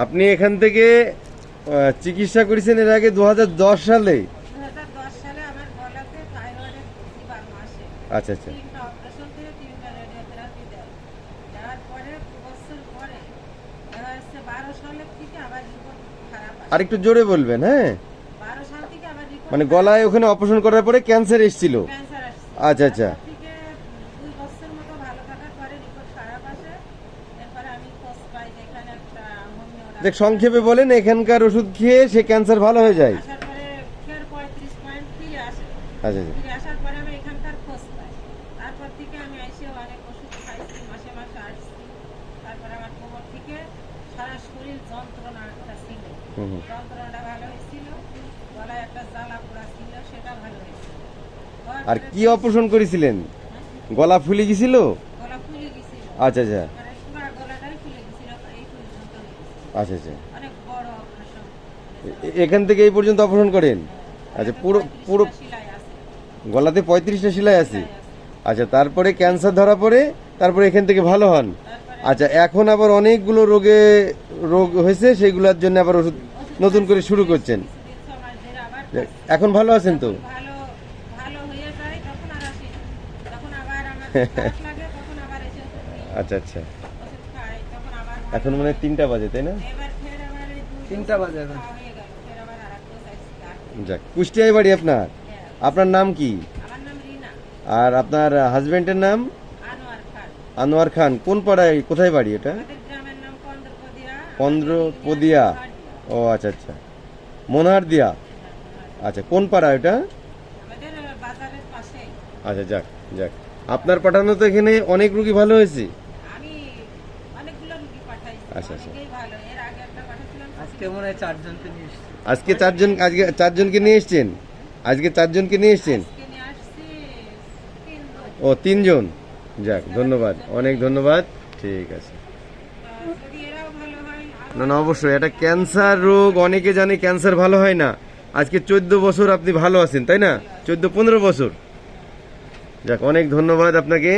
আপনি এখান থেকে চিকিৎসা করেছেন এর আগে 2010 সালে। 2010 সালে আমার গলাতে থাইরয়েডের ফিভার আসে। আচ্ছা আচ্ছা। 3টা অপারেশন দিয়ে 3টা রেডিওথেরাপি দেয়। দেওয়ার পরে 2 বছর পরে দেখা যাচ্ছে 12 সালের থেকে আবার রিপোর্ট খারাপ আসে। আর একটু জোরে বলবেন। হ্যাঁ, 12 সাল থেকে আবার রিপোর্ট মানে গলায় ওখানে অপারেশন করার পরে ক্যান্সার এসেছিল। ক্যান্সার আসছে। আচ্ছা আচ্ছা। তারপর থেকে 2 বছর মতো ভালো থাকার পরে রিপোর্ট খারাপ আসে। এরপরে আমি খোঁজ পাই যে এখানে একটা হোমিও দেখ, সংক্ষেপে বলেন, এখানকার ওষুধ খেয়ে সে ক্যান্সার ভালো হয়ে যায়। আসার পরে ফের 35 পয়েন্ট ফিরে আসে। আচ্ছা আচ্ছা। ফিরে আসার পরে আমি এখানকার খোঁজ পাই। তারপর থেকে আমি এসে অনেক ওষুধ খাইছি, মাসে মাসে আসছি। তারপরে আমার কোমর থেকে সারা শরীর যন্ত্রণাটা ছিল, যন্ত্রণাটা ভালো হয়েছিল। গলায় একটা জ্বালা পোড়া ছিল, সেটা ভালো হয়েছিল। আর কি অপারেশন করেছিলেন? গলা ফুলে গেছিল? গলা ফুলে গেছিল, আচ্ছা আচ্ছা। মানে পুরো গলাটাই ফুলে গেছিল, এই পর্যন্ত হয়ে গেছিল। আচ্ছা আচ্ছা। অনেক বড় অপারেশন। এখান থেকে এই পর্যন্ত অপারেশন করেন? আচ্ছা, পুরো পুরো সেলাই আছে, গলাতে 35টা সেলাই আছে। সেলাই আছে। আচ্ছা, তারপরে ক্যান্সার ধরা পড়ে তারপরে এখান থেকে ভালো হন। তারপরে আচ্ছা, এখন আবার অনেকগুলো রোগ হয়েছে, সেগুলোর জন্য আবার ওষুধ নতুন করে শুরু করছেন। কিছুদিন 6 মাস ধরে আবার এখন ভালো আছেন তো? ভালো ভালো হয়ে যায়, তখন আর আসি না। তখন আবার আমার খারাপ লাগে, তখন আবার এসে ওষুধ নিই, আচ্ছা আচ্ছা। ওষুধ খাই, তখন আবার এখন মানে 3টা বাজে, তাই না? এবার ফের আবার এই 3টা বাজে এখন। খাওয়া হয়ে গেল, ফের আবার আরেকটা চাইছি। যাক, কুষ্টিয়ায় বাড়ি আপনার? হ্যাঁ, আপনার নাম কি? আমার নাম রিনা আর আপনার হাজবেন্ডের নাম? আনোয়ার খান। আনোয়ার খান। কোন পাড়ায়, কোথায় বাড়ি এটা? আমাদের গ্রামের নাম পন্দ্রপদিয়া। পন্দ্রপদিয়া। ও আচ্ছা আচ্ছা, মনারদিয়া। আচ্ছা, কোন পাড়া এটা? আমাদের বাজারের পাশে। আচ্ছা, যাক যাক। আপনার পাঠানো তো এখানে অনেক রুগী ভালো হয়েছে। আমি অনেকগুলো রুগী পাঠাইছি, আচ্ছা, আচ্ছা। অনেকেই ভালো। এর আগে একটা পাঠাচ্ছিলাম, আজকে মনে হয় 4 জনকে নিয়ে এসেছি। আজকে 4জনকে নিয়ে এসছেন? আজকে 4জনকে নিয়ে এসছেন? আজকে নিয়ে আসছি 3 জন। ও, 3জন। যাক, ধন্যবাদ, অনেক ধন্যবাদ। ঠিক আছে। যদি এরাও ভালো হয় আরো না না, অবশ্যই। এটা ক্যান্সার রোগ, অনেকে জানে ক্যান্সার ভালো হয় না। আজকে 14 বছর আপনি ভালো আছেন, তাই না? 14-15 বছর। যাক, অনেক ধন্যবাদ আপনাকে।